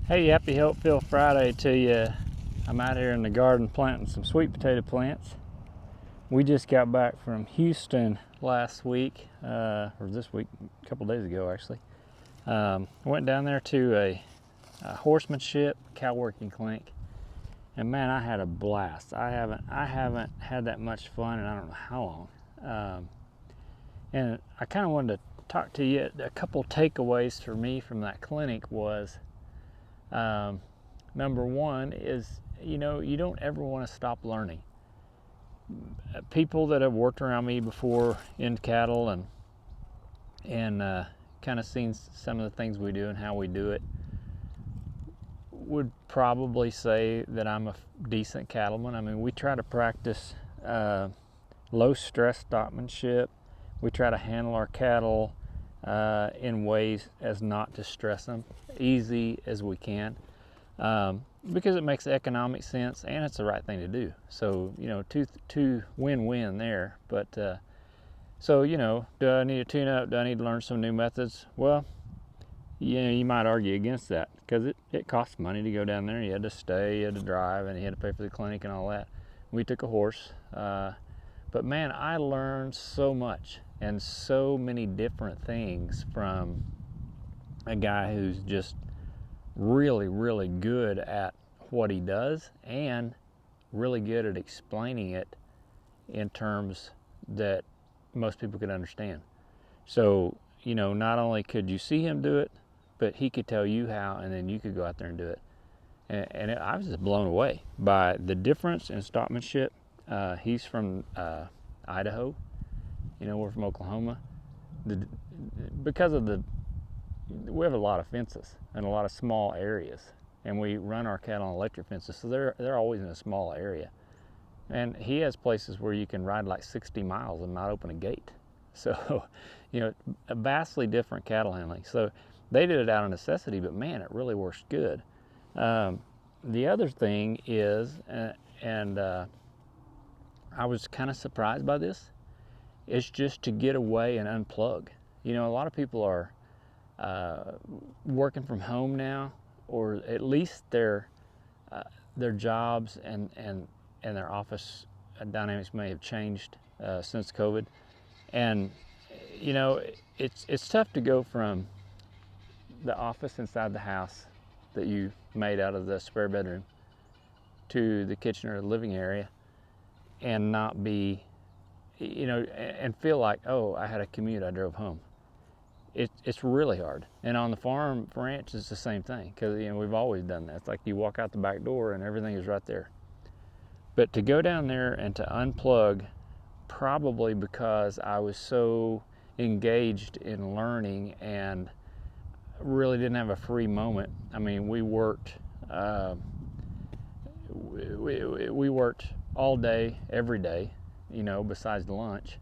Hey, happy Helpful Friday to you. I'm out here in the garden planting some sweet potato plants. We just got back from Houston last week, or this week, a couple days ago actually. Went down there to a horsemanship cow working clinic, and man, I had a blast. I haven't had that much fun in I don't know how long. And I kind of wanted to talk to you. A couple takeaways for me from that clinic was, number one is, you don't ever want to stop learning. People that have worked around me before in cattle and kind of seen some of the things we do and how we do it would probably say that I'm a decent cattleman. I mean, we try to practice low stress stockmanship. We try to handle our cattle in ways as not to stress them, easy as we can, because it makes economic sense and it's the right thing to do. So, two win-win there. But so, do I need to tune up? Do I need to learn some new methods? Well, you might argue against that because it costs money to go down there. You had to stay, you had to drive, and you had to pay for the clinic and all that. We took a horse. But man, I learned so much and so many different things from a guy who's just really, really good at what he does and really good at explaining it in terms that most people could understand. So, not only could you see him do it, but he could tell you how, and then you could go out there and do it. I was just blown away by the difference in stockmanship. He's from Idaho. We're from Oklahoma. Because of we have a lot of fences and a lot of small areas, and we run our cattle on electric fences, so they're always in a small area. And he has places where you can ride like 60 miles and not open a gate. So, a vastly different cattle handling. So they did it out of necessity, but man, it really works good. The other thing is, I was kind of surprised by this, is just to get away and unplug. A lot of people are working from home now, or at least their jobs and their office dynamics may have changed since COVID. And it's tough to go from the office inside the house that you made out of the spare bedroom to the kitchen or the living area and not be, and feel like, oh, I had a commute, I drove home. It's really hard. And on the farm, ranch, it's the same thing, because we've always done that. It's like you walk out the back door and everything is right there. But to go down there and to unplug, probably because I was so engaged in learning and really didn't have a free moment. I mean, we worked we worked all day, every day, besides lunch,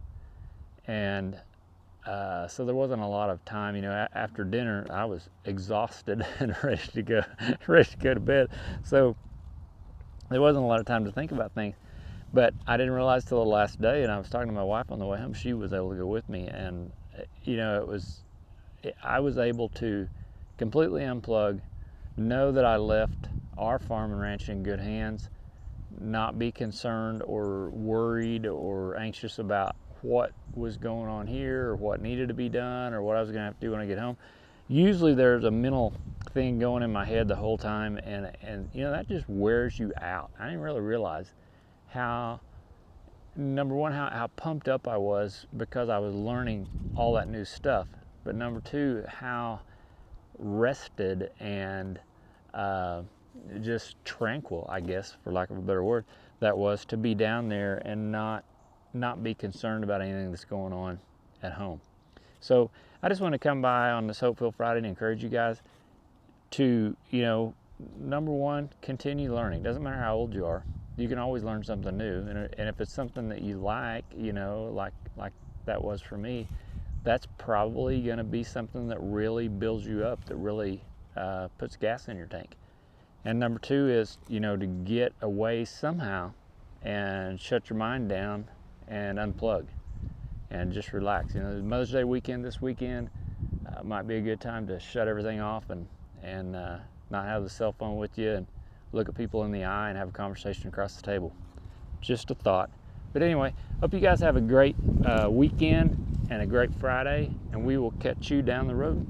and so there wasn't a lot of time. After dinner, I was exhausted and ready to go to bed. So there wasn't a lot of time to think about things. But I didn't realize till the last day, and I was talking to my wife on the way home. She was able to go with me, and I was able to completely unplug, know that I left our farm and ranch in good hands, not be concerned or worried or anxious about what was going on here or what needed to be done or what I was going to have to do when I get home. Usually there's a mental thing going in my head the whole time, and that just wears you out. I didn't really realize how, number one, how pumped up I was because I was learning all that new stuff, but number two, how rested and just tranquil, I guess, for lack of a better word, that was to be down there and not be concerned about anything that's going on at home. So I just want to come by on this Hopeful Friday and encourage you guys to, number one, continue learning. Doesn't matter how old you are, you can always learn something new. And if it's something that you like, like that was for me, that's probably going to be something that really builds you up, that really puts gas in your tank. And number two is, to get away somehow and shut your mind down and unplug and just relax. Mother's Day weekend this weekend might be a good time to shut everything off and not have the cell phone with you and look at people in the eye and have a conversation across the table. Just a thought. But anyway, hope you guys have a great weekend and a great Friday, and we will catch you down the road.